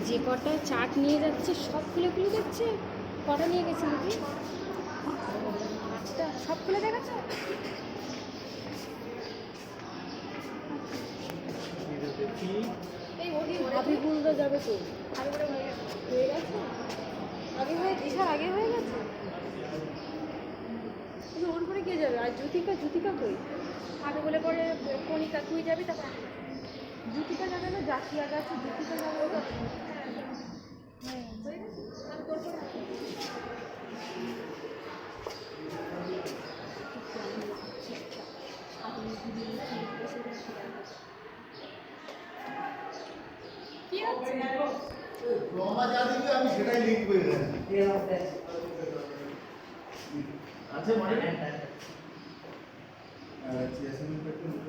যে কটা চাট নিয়ে যাচ্ছে সব খুলে খুলে যাচ্ছে। কটা নিয়ে গেছিলি তুই? 5টা সব খুলে দেখাচ্ছে। এই হাবিবুলদা যাবে তো হয়ে গেছে আগে হয়ে দিশার আগে হয়ে গেছে। কিন্তু ওর করে কে যাবে? আর জ্যোতিকা কই? আগে বলে পরে কণিকা তুই যাবি, তারপর জ্যোতিকা যাবে না, জাকিয়া গেছে, জ্যোতিকা যাবে ওটা। হ্যাঁ হয়ে গেছে। আমি তোর করে কি হচ্ছে? রমা যা দিবে আমি সেটাই লিখবো এখানে। আছে মানে